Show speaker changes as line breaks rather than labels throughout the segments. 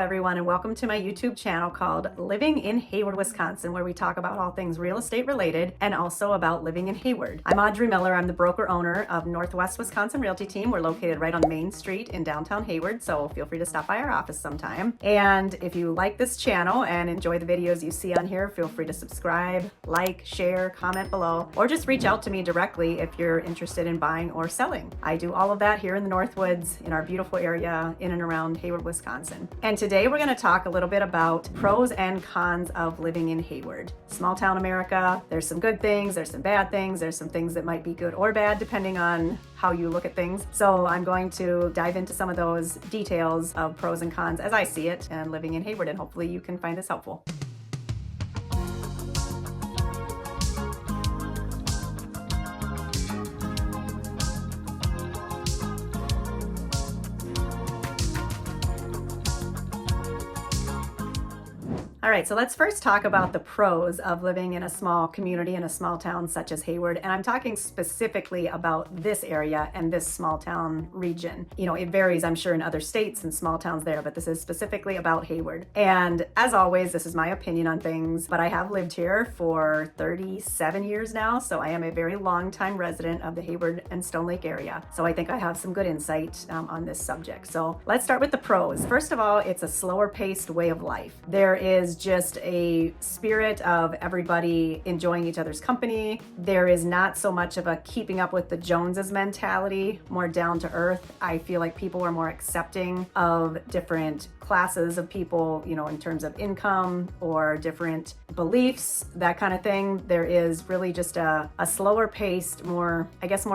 everyone, and welcome to my YouTube channel called Living in Hayward, Wisconsin, where we talk about all things real estate related and also about living in Hayward. I'm Audrey Miller. I'm the broker owner of Northwest Wisconsin Realty Team. We're located right on Main Street in downtown Hayward, so feel free to stop by our office sometime. And if you like this channel and enjoy the videos you see on here, feel free to subscribe, like, share, comment below, or just reach out to me directly if you're interested in buying or selling. I do all of that here in the Northwoods in our beautiful area in and around Hayward, Wisconsin. And today we're going to talk a little bit about pros and cons of living in Hayward. Small town America, there's some good things, there's some bad things, there's some things that might be good or bad depending on how you look at things. So I'm going to dive into some of those details of pros and cons as I see it and living in Hayward, and hopefully you can find this helpful. All right, so let's first talk about the pros of living in a small community in a small town such as Hayward. And I'm talking specifically about this area and this small town region. You know, it varies, I'm sure, in other states and small towns there, but this is specifically about Hayward. And as always, this is my opinion on things, but I have lived here for 37 years now, so I am a very long time resident of the Hayward and Stone Lake area. So I think I have some good insight on this subject. So let's start with the pros. First of all, it's a slower paced way of life. There is just a spirit of everybody enjoying each other's company. There is not so much of a keeping up with the Joneses mentality, more down to earth. I feel like people are more accepting of different classes of people, you know, in terms of income or different beliefs, that kind of thing. There is really just a slower paced, more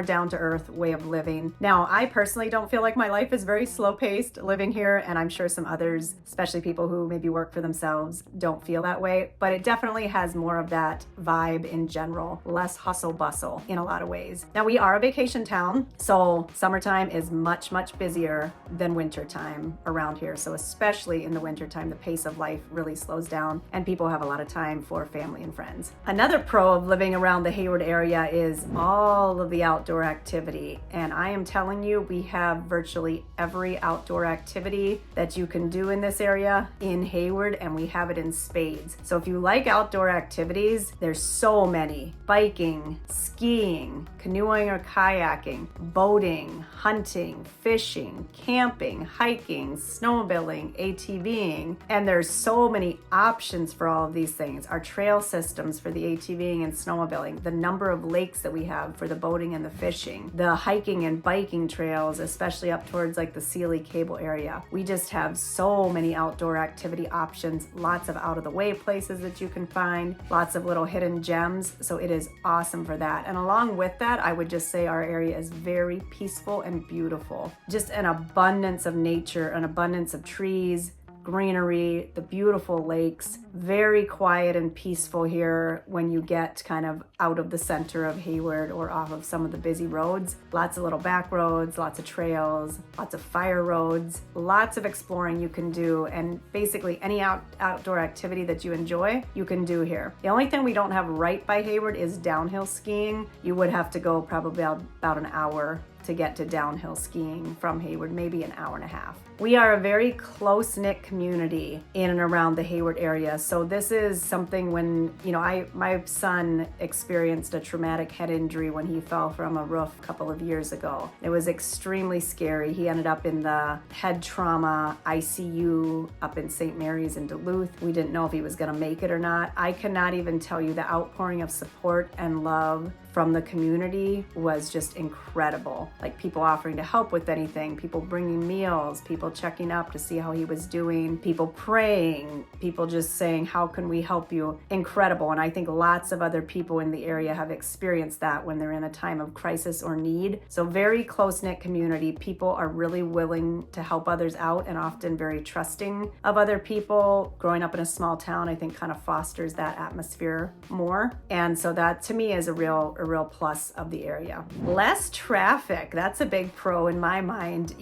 down to earth way of living. Now, I personally don't feel like my life is very slow paced living here, and I'm sure some others, especially people who maybe work for themselves, don't feel that way, but it definitely has more of that vibe in general, less hustle bustle in a lot of ways. Now, we are a vacation town, so summertime is much busier than wintertime around here. So especially in the wintertime, the pace of life really slows down and people have a lot of time for family and friends. Another pro of living around the Hayward area is all of the outdoor activity. And I am telling you, we have virtually every outdoor activity that you can do in this area in Hayward, and we have it in spades. So if you like outdoor activities, there's so many: biking, skiing, canoeing or kayaking, boating, hunting, fishing, camping, hiking, snowmobiling, ATVing, and there's so many options for all of these things. Our trail systems for the ATVing and snowmobiling, the number of lakes that we have for the boating and the fishing, the hiking and biking trails, especially up towards like the Sealy Cable area. We just have so many outdoor activity options, lots of out of the way places that you can find, lots of little hidden gems. So it is awesome for that. And along with that, I would just say our area is very peaceful and beautiful. Just an abundance of nature, an abundance of trees, greenery, the beautiful lakes, very quiet and peaceful here when you get kind of out of the center of Hayward or off of some of the busy roads. Lots of little back roads, lots of trails, lots of fire roads, lots of exploring you can do, and basically any outdoor activity that you enjoy, you can do here. The only thing we don't have right by Hayward is downhill skiing. You would have to go probably about an hour to get to downhill skiing from Hayward, maybe an hour and a half. We are a very close-knit community in and around the Hayward area. So this is something when, you know, my son experienced a traumatic head injury when he fell from a roof a couple of years ago. It was extremely scary. He ended up in the head trauma ICU up in St. Mary's in Duluth. We didn't know if he was gonna make it or not. I cannot even tell you, the outpouring of support and love from the community was just incredible. Like people offering to help with anything, people bringing meals, people checking up to see how he was doing, people praying, people just saying, how can we help you? Incredible. And I think lots of other people in the area have experienced that when they're in a time of crisis or need. So very close-knit community. People are really willing to help others out and often very trusting of other people. Growing up in a small town, I think kind of fosters that atmosphere more. And so that to me is a real a real plus of the area. Less traffic, that's a big pro in my mind.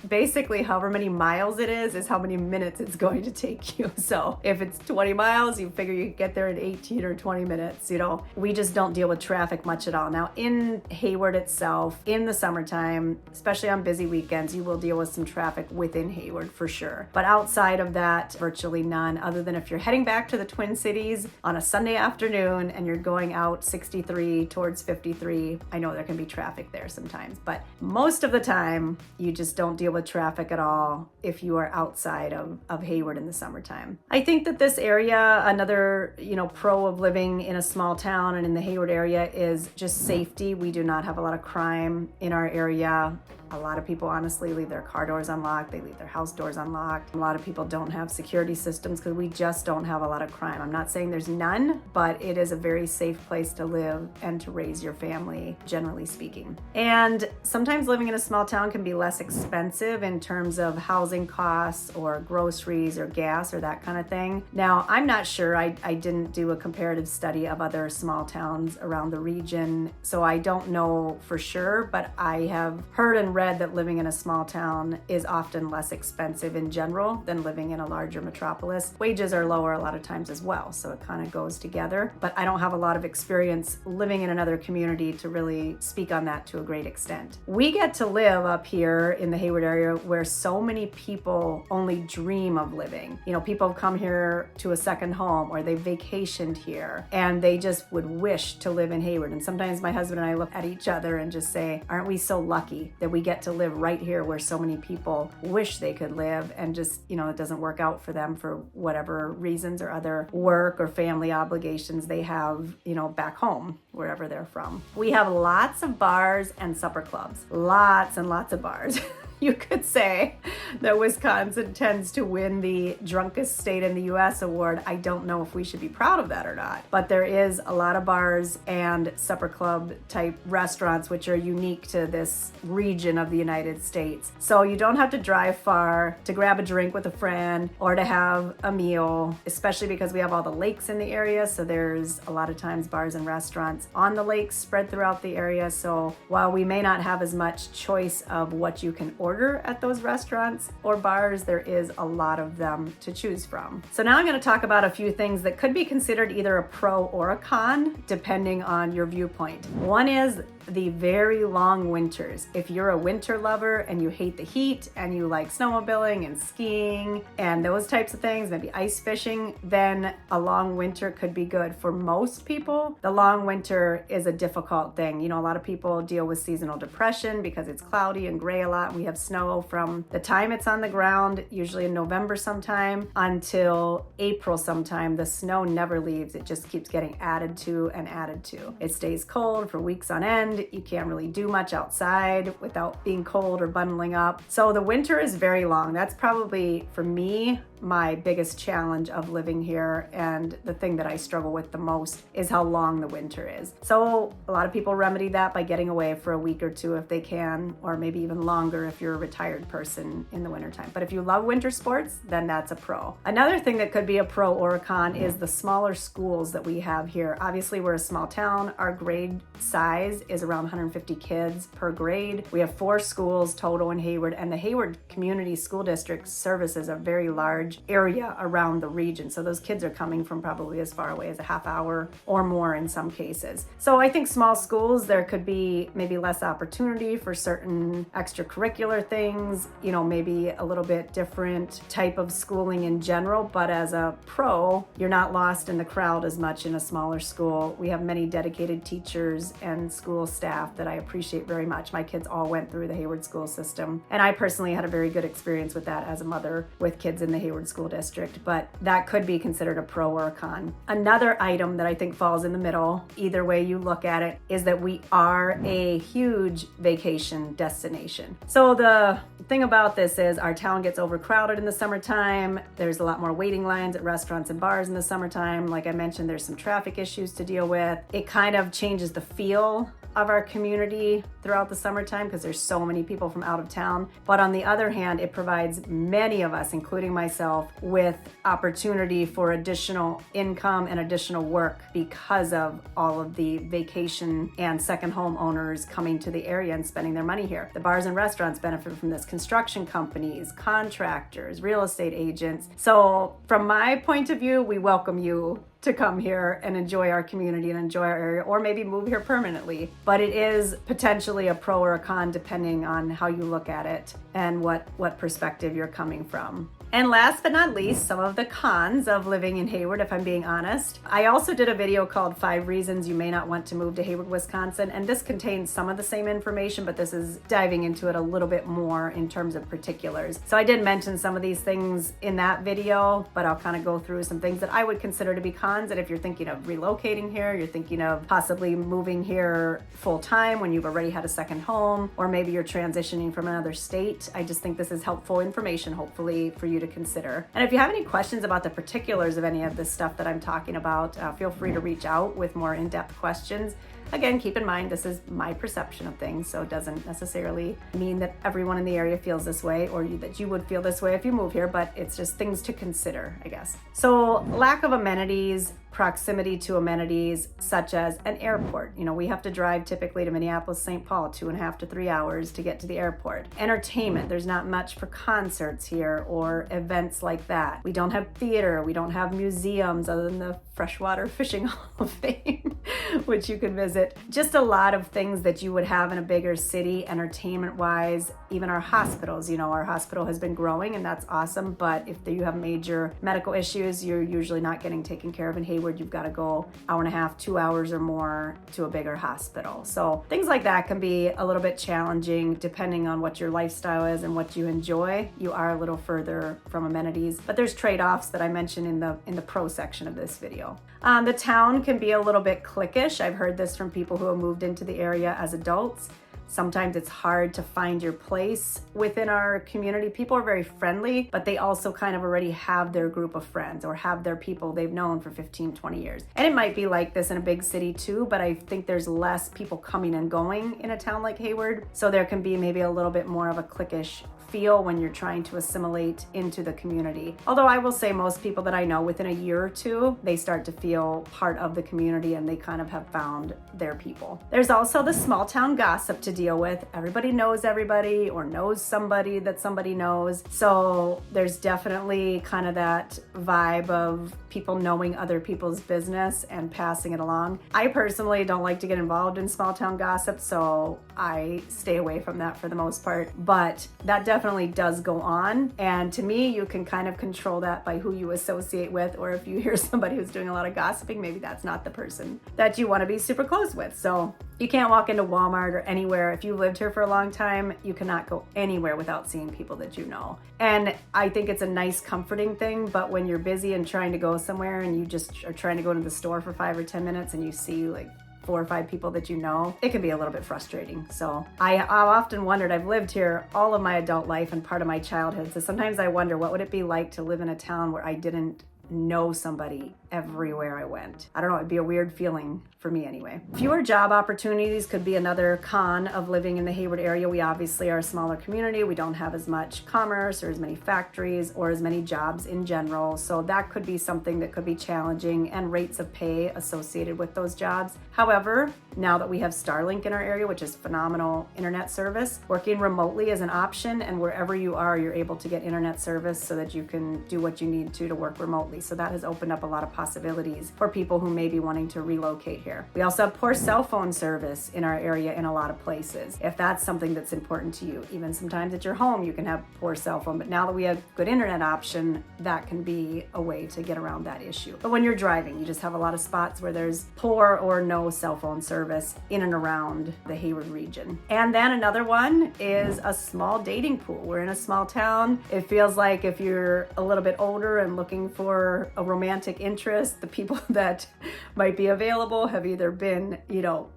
Basically however many miles it is how many minutes it's going to take you. So if it's 20 miles, you figure you can get there in 18 or 20 minutes. We just don't deal with traffic much at all. Now in Hayward itself, in the summertime, especially on busy weekends, you will deal with some traffic within Hayward for sure. But outside of that, virtually none, other than if you're heading back to the Twin Cities on a Sunday afternoon and you're going out 63 towards 53. I know there can be traffic there sometimes, but most of the time you just don't deal with traffic at all if you are outside of Hayward in the summertime. I think that this area, another, pro of living in a small town and in the Hayward area is just safety. We do not have a lot of crime in our area. A lot of people honestly leave their car doors unlocked. They leave their house doors unlocked. A lot of people don't have security systems because we just don't have a lot of crime. I'm not saying there's none, but it is a very safe place to live and to raise your family, generally speaking. And sometimes living in a small town can be less expensive in terms of housing costs or groceries or gas or that kind of thing. Now, I'm not sure. I didn't do a comparative study of other small towns around the region, so I don't know for sure, but I have heard and read that living in a small town is often less expensive in general than living in a larger metropolis. Wages are lower a lot of times as well, so it kind of goes together. But I don't have a lot of experience living in another community to really speak on that to a great extent. We get to live up here in the Hayward area where so many people only dream of living. People have come here to a second home or they vacationed here and they just would wish to live in Hayward. And sometimes my husband and I look at each other and just say, aren't we so lucky that we get to live right here where so many people wish they could live and just, it doesn't work out for them for whatever reasons or other work or family obligations they have, back home, wherever they're from. We have lots of bars and supper clubs, lots and lots of bars. You could say that Wisconsin tends to win the drunkest state in the U.S. award. I don't know if we should be proud of that or not, but there is a lot of bars and supper club type restaurants which are unique to this region of the United States. So you don't have to drive far to grab a drink with a friend or to have a meal, especially because we have all the lakes in the area. So there's a lot of times bars and restaurants on the lakes spread throughout the area. So while we may not have as much choice of what you can order at those restaurants or bars, there is a lot of them to choose from. So now I'm going to talk about a few things that could be considered either a pro or a con, depending on your viewpoint. One is the very long winters. If you're a winter lover and you hate the heat and you like snowmobiling and skiing and those types of things, maybe ice fishing, then a long winter could be good. For most people, the long winter is a difficult thing. A lot of people deal with seasonal depression because it's cloudy and gray a lot. We have snow from the time it's on the ground, usually in November sometime, until April sometime. The snow never leaves. It just keeps getting added to and added to. It stays cold for weeks on end. You can't really do much outside without being cold or bundling up. So the winter is very long. That's probably, for me, my biggest challenge of living here, and the thing that I struggle with the most is how long the winter is. So a lot of people remedy that by getting away for a week or two if they can, or maybe even longer if you're a retired person in the wintertime. But if you love winter sports, then that's a pro. Another thing that could be a pro or a con is the smaller schools that we have here. Obviously, we're a small town. Our grade size is around 150 kids per grade. We have 4 schools total in Hayward, and the Hayward Community School District services a very large area around the region. So those kids are coming from probably as far away as a half hour or more in some cases. So I think small schools, there could be maybe less opportunity for certain extracurricular things, maybe a little bit different type of schooling in general. But as a pro, you're not lost in the crowd as much in a smaller school. We have many dedicated teachers and school staff that I appreciate very much. My kids all went through the Hayward school system, and I personally had a very good experience with that as a mother with kids in the Hayward school district, but that could be considered a pro or a con. Another item that I think falls in the middle, either way you look at it, is that we are a huge vacation destination. So the thing about this is our town gets overcrowded in the summertime. There's a lot more waiting lines at restaurants and bars in the summertime. Like I mentioned, there's some traffic issues to deal with. It kind of changes the feel of our community throughout the summertime because there's so many people from out of town. But on the other hand, it provides many of us, including myself, with opportunity for additional income and additional work because of all of the vacation and second home owners coming to the area and spending their money here. The bars and restaurants benefit from this, construction companies, contractors, real estate agents. So from my point of view, we welcome you to come here and enjoy our community and enjoy our area, or maybe move here permanently. But it is potentially a pro or a con depending on how you look at it and what perspective you're coming from. And last but not least, some of the cons of living in Hayward, if I'm being honest. I also did a video called 5 Reasons You May Not Want to Move to Hayward, Wisconsin, and this contains some of the same information, but this is diving into it a little bit more in terms of particulars. So I did mention some of these things in that video, but I'll kind of go through some things that I would consider to be cons. And if you're thinking of relocating here, you're thinking of possibly moving here full time when you've already had a second home, or maybe you're transitioning from another state, I just think this is helpful information, hopefully, for you to consider. And if you have any questions about the particulars of any of this stuff that I'm talking about, feel free to reach out with more in-depth questions. Again, keep in mind, this is my perception of things, so it doesn't necessarily mean that everyone in the area feels this way or that you would feel this way if you move here, but it's just things to consider, I guess. So lack of amenities, proximity to amenities such as an airport. We have to drive typically to Minneapolis, St. Paul, 2.5 to 3 hours to get to the airport. Entertainment, there's not much for concerts here or events like that. We don't have theater, we don't have museums other than the Freshwater Fishing Hall of Fame, which you could visit. Just a lot of things that you would have in a bigger city, entertainment-wise. Even our hospitals, our hospital has been growing and that's awesome, but if you have major medical issues, you're usually not getting taken care of in Hayward. You've got to go 1.5 to 2 hours or more to a bigger hospital. So things like that can be a little bit challenging depending on what your lifestyle is and what you enjoy. You are a little further from amenities, but there's trade-offs that I mentioned in the pro section of this video. The town can be a little bit cliquish. I've heard this from people who have moved into the area as adults. Sometimes it's hard to find your place within our community. People are very friendly, but they also kind of already have their group of friends or have their people they've known for 15, 20 years. And it might be like this in a big city too, but I think there's less people coming and going in a town like Hayward. So there can be maybe a little bit more of a cliquish feel when you're trying to assimilate into the community. Although I will say most people that I know within a year or two, they start to feel part of the community and they kind of have found their people. There's also the small town gossip to deal with. Everybody knows everybody or knows somebody that somebody knows. So there's definitely kind of that vibe of people knowing other people's business and passing it along. I personally don't like to get involved in small town gossip, so I stay away from that for the most part, but that definitely does go on. And to me, you can kind of control that by who you associate with, or if you hear somebody who's doing a lot of gossiping, maybe that's not the person that you want to be super close with. So you can't walk into Walmart or anywhere. If you've lived here for a long time, you cannot go anywhere without seeing people that you know. And I think it's a nice comforting thing, but when you're busy and trying to go somewhere and you just are trying to go to the store for 5 or 10 minutes and you see like 4 or 5 people that you know, it can be a little bit frustrating. So I've often wondered, I've lived here all of my adult life and part of my childhood, so sometimes I wonder what would it be like to live in a town where I didn't know somebody everywhere I went. I don't know, it'd be a weird feeling for me anyway. Fewer job opportunities could be another con of living in the Hayward area. We obviously are a smaller community. We don't have as much commerce or as many factories or as many jobs in general. So that could be something that could be challenging, and rates of pay associated with those jobs. However, now that we have Starlink in our area, which is phenomenal internet service, working remotely is an option, and wherever you are, you're able to get internet service so that you can do what you need to work remotely. So that has opened up a lot of possibilities for people who may be wanting to relocate here. We also have poor cell phone service in our area in a lot of places. If that's something that's important to you, even sometimes at your home you can have poor cell phone, but now that we have good internet option, that can be a way to get around that issue. But when you're driving, you just have a lot of spots where there's poor or no cell phone service in and around the Hayward region. And then another one is a small dating pool. We're in a small town. It feels like if you're a little bit older and looking for for a romantic interest. The people that might be available have either been,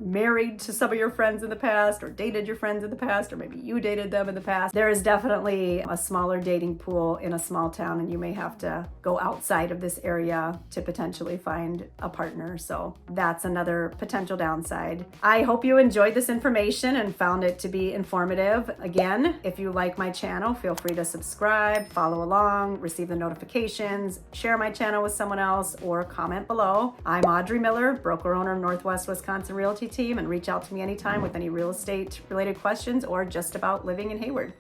married to some of your friends in the past, or dated your friends in the past, or maybe you dated them in the past. There is definitely a smaller dating pool in a small town, and you may have to go outside of this area to potentially find a partner. So that's another potential downside. I hope you enjoyed this information and found it to be informative. Again, if you like my channel, feel free to subscribe, follow along, receive the notifications, share my channel with someone else, or comment below. I'm Audrey Miller, broker owner of Northwest Wisconsin Realty Team, and reach out to me anytime with any real estate related questions or just about living in Hayward.